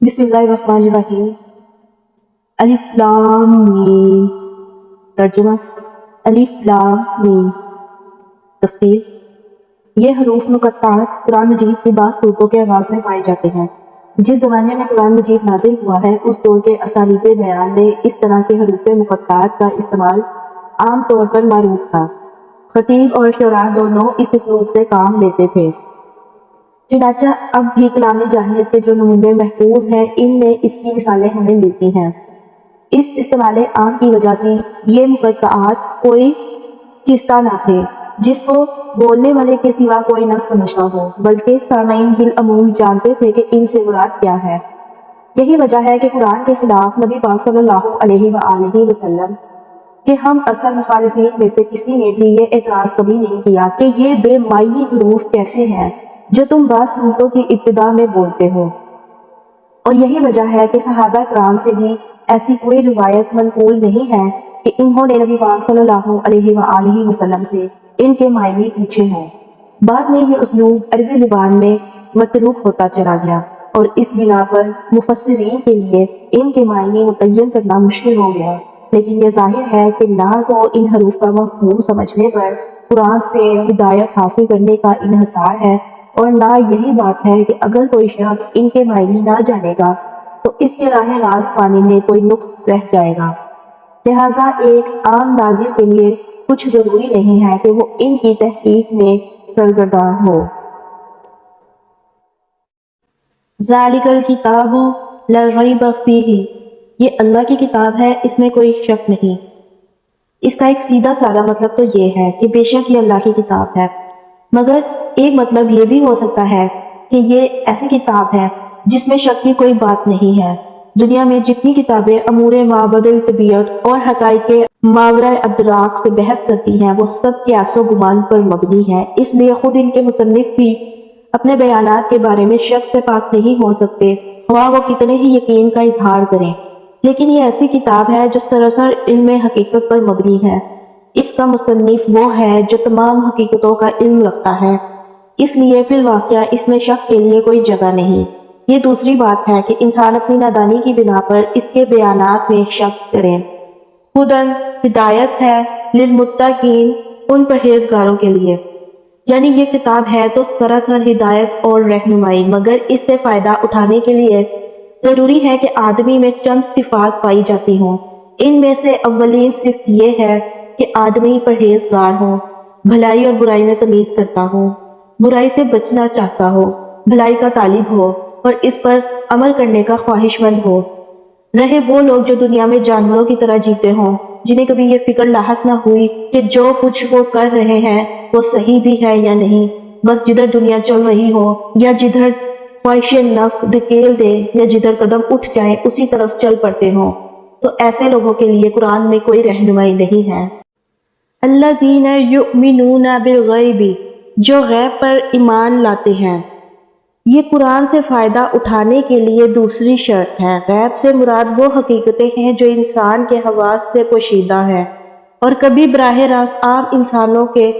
بسم اللہ الرحمن الرحیم۔ الف لام میم۔ ترجمہ: الف لام میم۔ تفسیر: یہ حروف مقطعات قرآن مجید کی بعض صورتوں کے آغاز میں پائے جاتے ہیں۔ جس زمانے میں قرآن مجید نازل ہوا ہے اس دور کے اسالیب بیان میں اس طرح کے حروف مقطعات کا استعمال عام طور پر معروف تھا۔ خطیب اور شعراء دونوں اس اسلوب سے کام لیتے تھے۔ چنانچہ اب بھی کلام جاہلیت کے جو نمونے محفوظ ہیں ان میں اس کی مثالیں ہمیں ملتی ہیں۔ اس استعمال عام کی وجہ سے یہ مقطعات کوئی قصہ نہ تھے جس کو بولنے والے کے سوا کوئی نہ سمجھتا ہو، بلکہ سامعین بالعموم جانتے تھے کہ ان سے مراد کیا ہے۔ یہی وجہ ہے کہ قرآن کے خلاف نبی پاک صلی اللہ علیہ وآلہ وسلم کہ ہم اصل مخالفین میں سے کسی نے بھی یہ اعتراض کبھی نہیں کیا کہ یہ بے معنی حروف کیسے ہیں جو تم بعض صورتوں کی ابتدا میں بولتے ہو، اور یہی وجہ ہے کہ صحابہ کرام سے بھی ایسی کوئی روایت منقول نہیں ہے کہ انہوں نے نبی پاک صلی اللہ علیہ وآلہ وسلم سے ان کے معنی پوچھے ہوں۔ بعد میں یہ اسلوب عربی زبان میں متروک ہوتا چلا گیا اور اس بنا پر مفسرین کے لیے ان کے معنی متعین کرنا مشکل ہو گیا، لیکن یہ ظاہر ہے کہ نہ تو ان حروف کا مفہوم سمجھنے پر قرآن سے ہدایت حاصل کرنے کا انحصار ہے، اور نہ یہی بات ہے کہ اگر کوئی شخص ان کے معنی نہ جانے گا تو اس کے راہ راست پانے میں کوئی نقص رہ جائے گا۔ لہٰذا ایک عام ناظر کے لیے کچھ ضروری نہیں ہے کہ وہ ان کی تحقیق میں سرگرداں ہو۔ ذالک الکتاب لا ریب فیہ، یہ اللہ کی کتاب ہے، اس میں کوئی شک نہیں۔ اس کا ایک سیدھا سادہ مطلب تو یہ ہے کہ بے شک یہ اللہ کی کتاب ہے، مگر ایک مطلب یہ بھی ہو سکتا ہے کہ یہ ایسی کتاب ہے جس میں شک کی کوئی بات نہیں ہے۔ دنیا میں جتنی کتابیں امور مابعد الطبیعت اور حقائق ماورا ادراک سے بحث کرتی ہیں وہ سب قیاس و گمان پر مبنی ہیں، اس لیے خود ان کے مصنف بھی اپنے بیانات کے بارے میں شک سے پاک نہیں ہو سکتے، خواہ وہ کتنے ہی یقین کا اظہار کریں۔ لیکن یہ ایسی کتاب ہے جو سراسر علم حقیقت پر مبنی ہے۔ اس کا مصنف وہ ہے جو تمام حقیقتوں کا علم رکھتا ہے، اس لیے فی الواقعہ اس میں شک کے لیے کوئی جگہ نہیں۔ یہ دوسری بات ہے کہ انسان اپنی نادانی کی بنا پر اس کے بیانات میں شک کرے۔ ہدن ہدایت ہے، للمتقین ان پرہیزگاروں کے لیے، یعنی یہ کتاب ہے تو سراسر ہدایت اور رہنمائی، مگر اس سے فائدہ اٹھانے کے لیے ضروری ہے کہ آدمی میں چند صفات پائی جاتی ہوں۔ ان میں سے اولین صفت یہ ہے کہ آدمی پرہیزگار ہو، بھلائی اور برائی میں تمیز کرتا ہو، برائی سے بچنا چاہتا ہو، بھلائی کا طالب ہو اور اس پر عمل کرنے کا خواہش مند ہو۔ رہے وہ لوگ جو دنیا میں جانوروں کی طرح جیتے ہوں، جنہیں کبھی یہ فکر لاحق نہ ہوئی کہ جو کچھ وہ کر رہے ہیں وہ صحیح بھی ہے یا نہیں، بس جدھر دنیا چل رہی ہو یا جدھر خواہش نفس دھکیل دے یا جدھر قدم اٹھ جائیں اسی طرف چل پڑتے ہوں، تو ایسے لوگوں کے لیے قرآن میں کوئی رہنمائی نہیں ہے۔ الذین یؤمنون بالغیب، جو غیب پر ایمان لاتے ہیں۔ یہ قرآن سے فائدہ اٹھانے کے لیے دوسری شرط ہے۔ غیب سے مراد وہ حقیقتیں ہیں جو انسان کے حواس سے پوشیدہ ہیں اور کبھی براہ راست عام انسانوں کے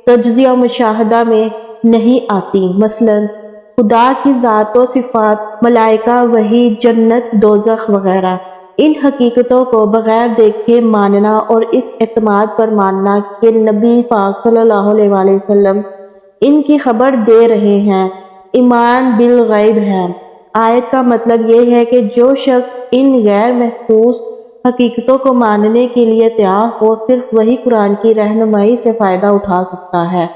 تجزیہ و مشاہدہ میں نہیں آتی، مثلا خدا کی ذات و صفات، ملائکہ، وحی، جنت، دوزخ وغیرہ۔ ان حقیقتوں کو بغیر دیکھے ماننا اور اس اعتماد پر ماننا کہ نبی پاک صلی اللہ علیہ وآلہ وسلم ان کی خبر دے رہے ہیں، ایمان بالغیب ہے۔ آیت کا مطلب یہ ہے کہ جو شخص ان غیر محسوس حقیقتوں کو ماننے کے لیے تیار ہو صرف وہی قرآن کی رہنمائی سے فائدہ اٹھا سکتا ہے۔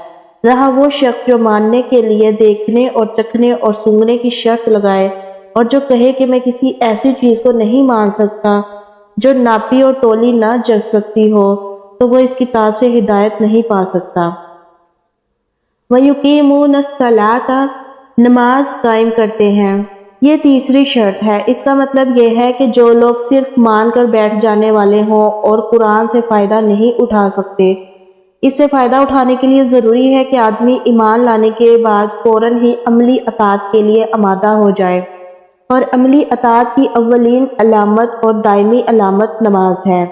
رہا وہ شخص جو ماننے کے لیے دیکھنے اور چکھنے اور سونگھنے کی شرط لگائے اور جو کہے کہ میں کسی ایسی چیز کو نہیں مان سکتا جو ناپی اور تولی نہ جچ سکتی ہو، تو وہ اس کتاب سے ہدایت نہیں پا سکتا۔ وَيُقِيمُونَ الصَّلَاةَ، نماز قائم کرتے ہیں۔ یہ تیسری شرط ہے۔ اس کا مطلب یہ ہے کہ جو لوگ صرف مان کر بیٹھ جانے والے ہوں اور قرآن سے فائدہ نہیں اٹھا سکتے، اس سے فائدہ اٹھانے کے لیے ضروری ہے کہ آدمی ایمان لانے کے بعد فوراً ہی عملی اطاعت کے لیے آمادہ ہو جائے، اور عملی اطاعت کی اولین علامت اور دائمی علامت نماز ہے۔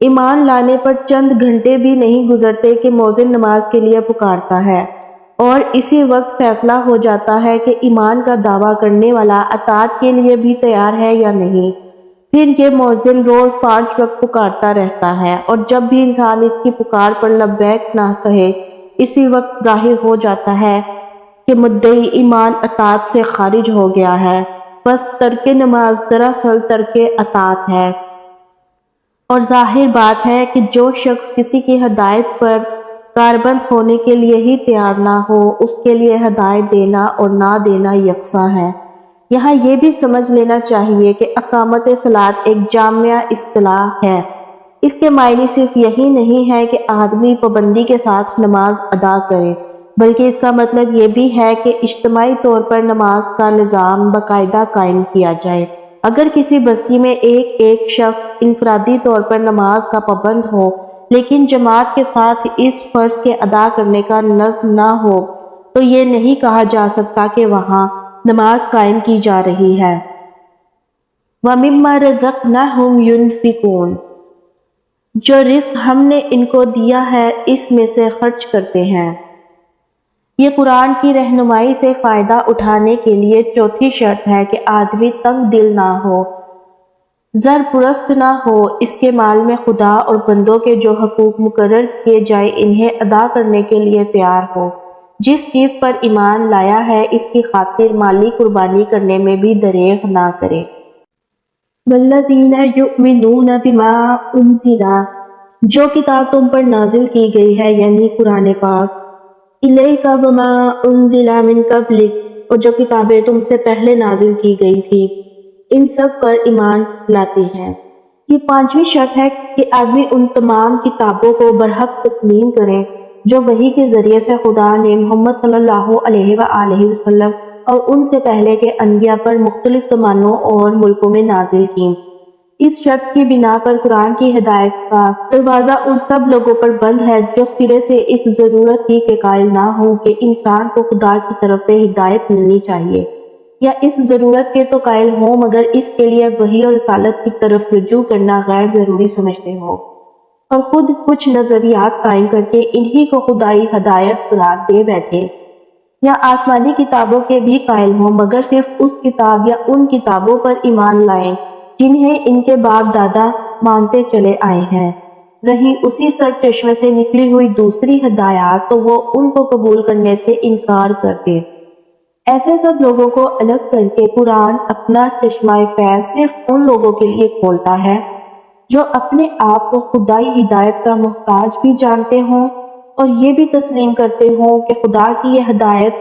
ایمان لانے پر چند گھنٹے بھی نہیں گزرتے کہ مؤذن نماز کے لیے پکارتا ہے، اور اسی وقت فیصلہ ہو جاتا ہے کہ ایمان کا دعویٰ کرنے والا اطاعت کے لیے بھی تیار ہے یا نہیں۔ پھر یہ مؤذن روز 5 وقت پکارتا رہتا ہے، اور جب بھی انسان اس کی پکار پر لبیک نہ کہے، اسی وقت ظاہر ہو جاتا ہے کہ مدعی ایمان اطاعت سے خارج ہو گیا ہے۔ بس ترک نماز دراصل ترک اطاعت ہے، اور ظاہر بات ہے کہ جو شخص کسی کی ہدایت پر کاربند ہونے کے لیے ہی تیار نہ ہو، اس کے لیے ہدایت دینا اور نہ دینا یکساں ہے۔ یہاں یہ بھی سمجھ لینا چاہیے کہ اقامت صلاۃ ایک جامع اصطلاح ہے۔ اس کے معنی صرف یہی نہیں ہے کہ آدمی پابندی کے ساتھ نماز ادا کرے، بلکہ اس کا مطلب یہ بھی ہے کہ اجتماعی طور پر نماز کا نظام باقاعدہ قائم کیا جائے۔ اگر کسی بستی میں ایک شخص انفرادی طور پر نماز کا پابند ہو، لیکن جماعت کے ساتھ اس فرض کے ادا کرنے کا نظم نہ ہو، تو یہ نہیں کہا جا سکتا کہ وہاں نماز قائم کی جا رہی ہے۔ وَمِمَّا رَزَقْنَاهُمْ يُنْفِقُونَ، جو رزق ہم نے ان کو دیا ہے اس میں سے خرچ کرتے ہیں۔ یہ قرآن کی رہنمائی سے فائدہ اٹھانے کے لیے چوتھی شرط ہے کہ آدمی تنگ دل نہ ہو، زر پرست نہ ہو، اس کے مال میں خدا اور بندوں کے جو حقوق مقرر کیے جائے انہیں ادا کرنے کے لیے تیار ہو، جس چیز پر ایمان لایا ہے اس کی خاطر مالی قربانی کرنے میں بھی دریغ نہ کرے۔ وَالَّذِينَ يُؤْمِنُونَ بِمَا أُنزِلَ، جو کتاب تم پر نازل کی گئی ہے یعنی قرآن پاک، إِلَيْكَ وَمَا أُنزِلَ مِن قَبْلِكَ، اور جو کتابیں تم سے پہلے نازل کی گئی تھی، ان سب پر ایمان لاتے ہیں۔ یہ 5ویں شرط ہے کہ آدمی ان تمام کتابوں کو برحق تسلیم کرے جو وحی کے ذریعے سے خدا نے محمد صلی اللہ علیہ وآلہ وسلم اور ان سے پہلے کے انبیاء پر مختلف زمانوں اور ملکوں میں نازل کی۔ اس شرط کی بنا پر قرآن کی ہدایت کا دروازہ ان سب لوگوں پر بند ہے جو سرے سے اس ضرورت ہی کے قائل نہ ہوں کہ انسان کو خدا کی طرف سے ہدایت ملنی چاہیے، یا اس ضرورت کے تو قائل ہوں مگر اس کے لیے وحی اور رسالت کی طرف رجوع کرنا غیر ضروری سمجھتے ہوں، اور خود کچھ نظریات قائم کر کے انہی کو خدائی ہدایت قرار دے بیٹھے، یا آسمانی کتابوں کے بھی قائل ہوں مگر صرف اس کتاب یا ان کتابوں پر ایمان لائیں جنہیں ان کے باپ دادا مانتے چلے آئے ہیں، رہی اسی سر چشمے سے نکلی ہوئی دوسری ہدایات تو وہ ان کو قبول کرنے سے انکار کرتے۔ ایسے سب لوگوں کو الگ کر کے قرآن اپنا چشمہ فیض صرف ان لوگوں کے لیے کھولتا ہے جو اپنے آپ کو خدائی ہدایت کا محتاج بھی جانتے ہوں اور یہ بھی تسلیم کرتے ہوں کہ خدا کی یہ ہدایت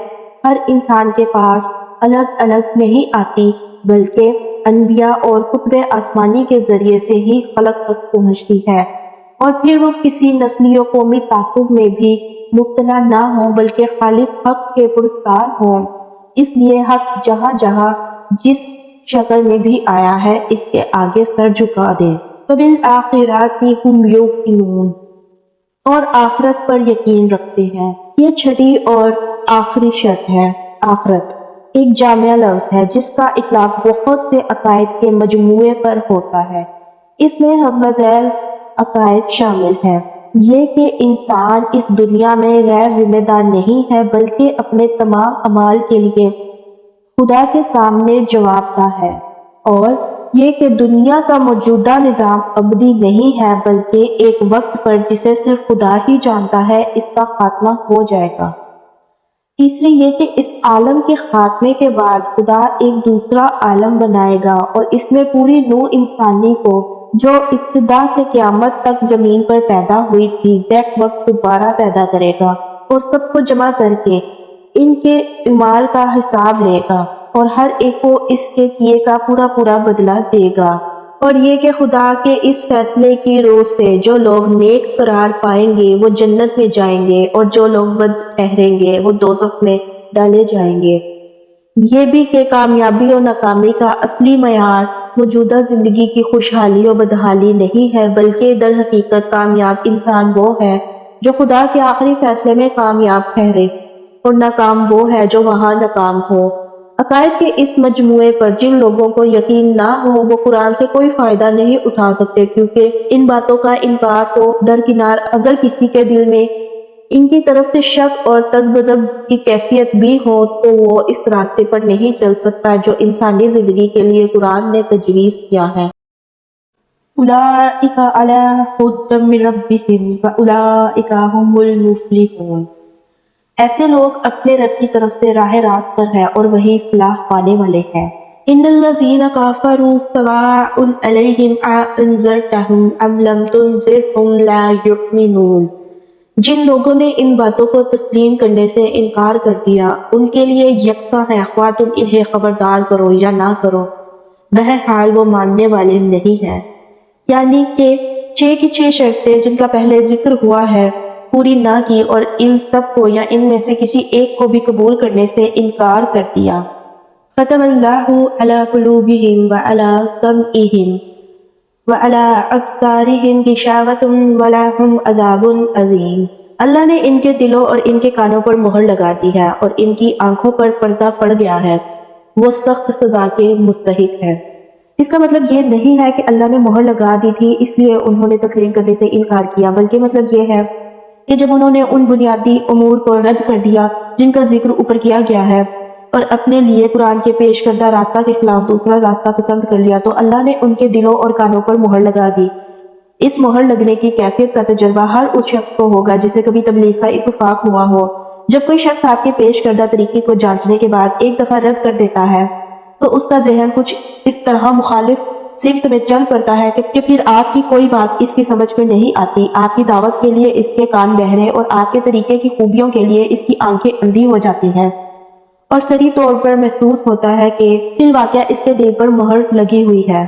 ہر انسان کے پاس الگ الگ نہیں آتی بلکہ انبیاء اور کتب آسمانی کے ذریعے سے ہی خلق تک پہنچتی ہے، اور پھر وہ کسی نسلی و قومی تعصب میں بھی مبتلا نہ ہوں بلکہ خالص حق کے پرستار ہوں۔ اس لیے حق جہاں جہاں جس شکل میں بھی آیا ہے اس کے آگے سر جھکا دے۔ وَبِالْآخِرَةِ هُمْ يُوقِنُونَ، اور آخرت پر یقین رکھتے ہیں۔ یہ چھٹی اور آخری شرط ہے۔ آخرت ایک جامع لفظ ہے جس کا اطلاق بہت سے عقائد کے مجموعے پر ہوتا ہے۔ اس میں حسب ذیل عقائد شامل ہیں۔ یہ کہ انسان اس دنیا میں غیر ذمہ دار نہیں ہے بلکہ اپنے تمام اعمال کے لیے خدا کے سامنے جواب دہ ہے، اور یہ کہ دنیا کا موجودہ نظام ابدی نہیں ہے بلکہ ایک وقت پر جسے صرف خدا ہی جانتا ہے اس کا خاتمہ ہو جائے گا۔ تیسری یہ کہ اس عالم کے خاتمے کے بعد خدا ایک دوسرا عالم بنائے گا اور اس میں پوری نوع انسانی کو جو ابتدا سے قیامت تک زمین پر پیدا ہوئی تھی بیک وقت دوبارہ پیدا کرے گا اور سب کو جمع کر کے ان کے اعمال کا حساب لے گا اور ہر ایک کو اس کے کیے کا پورا بدلہ دے گا۔ اور یہ کہ خدا کے اس فیصلے کی روح سے جو لوگ نیک قرار پائیں گے وہ جنت میں جائیں گے اور جو لوگ بد ٹھہریں گے وہ دوزخ میں ڈالے جائیں گے۔ یہ بھی کہ کامیابی اور ناکامی کا اصلی معیار موجودہ زندگی کی خوشحالی و بدحالی نہیں ہے بلکہ در حقیقت کامیاب انسان وہ ہے جو خدا کے آخری فیصلے میں کامیاب ٹھہرے، اور ناکام وہ ہے جو وہاں ناکام ہو۔ عقائد کے اس مجموعے پر جن لوگوں کو یقین نہ ہو وہ قرآن سے کوئی فائدہ نہیں اٹھا سکتے، کیونکہ ان باتوں کا انکار تو درکنار اگر کسی کے دل میں ان کی طرف سے شک اور تذبذب کی کیفیت بھی ہو تو وہ اس راستے پر نہیں چل سکتا جو انسانی زندگی کے لیے قرآن نے تجویز کیا ہے۔ اولئک علی ھدی من ربہم واولئک ھم المفلحون۔ ایسے لوگ اپنے رب کی طرف سے راہ راست پر ہیں اور وہی فلاح پانے والے ہیں۔ ان الذین کفروا سواء علیہم اانذرتہم ام لم تنذرہم لا یؤمنون۔ جن لوگوں نے ان باتوں کو تسلیم کرنے سے انکار کر دیا ان کے لیے یکساں ہے خواہ تم انہیں خبردار کرو یا نہ کرو، بہرحال وہ ماننے والے نہیں ہیں۔ یعنی کہ 6 کی 6 شرطیں جن کا پہلے ذکر ہوا ہے پوری نہ کی اور ان سب کو یا ان میں سے کسی ایک کو بھی قبول کرنے سے انکار کر دیا۔ ختم اللہ علی قلوبہم وعلی سمعہم وعلی ابصارہم غشاوۃ ولہم عذاب عظیم۔ اللہ نے ان کے دلوں اور ان کے کانوں پر مہر لگا دی ہے اور ان کی آنکھوں پر پردہ پڑ گیا ہے، وہ سخت سزا کے مستحق ہے۔ اس کا مطلب یہ نہیں ہے کہ اللہ نے مہر لگا دی تھی اس لیے انہوں نے تسلیم کرنے سے انکار کیا، بلکہ مطلب یہ ہے کہ جب انہوں نے ان بنیادی امور کو رد کر دیا جن کا ذکر اوپر کیا گیا ہے اور اپنے لیے قرآن کے پیش کردہ راستہ کے خلاف دوسرا راستہ پسند کر لیا تو اللہ نے ان کے دلوں اور کانوں پر مہر لگا دی۔ اس مہر لگنے کی کیفیت کا تجربہ ہر اس شخص کو ہوگا جسے کبھی تبلیغ کا اتفاق ہوا ہو۔ جب کوئی شخص آپ کے پیش کردہ طریقے کو جانچنے کے بعد ایک دفعہ رد کر دیتا ہے تو اس کا ذہن کچھ اس طرح مخالف سمت میں چل پڑتا ہے کہ پھر آپ کی کوئی بات اس کی سمجھ میں نہیں آتی، آپ کی دعوت کے لیے اس کے کان بہرے اور آپ کے طریقے کی خوبیوں کے لیے اس کی آنکھیں اندھی ہو جاتی ہیں، اور صریح طور پر محسوس ہوتا ہے کہ فی الواقع اس کے دل پر مہر لگی ہوئی ہے۔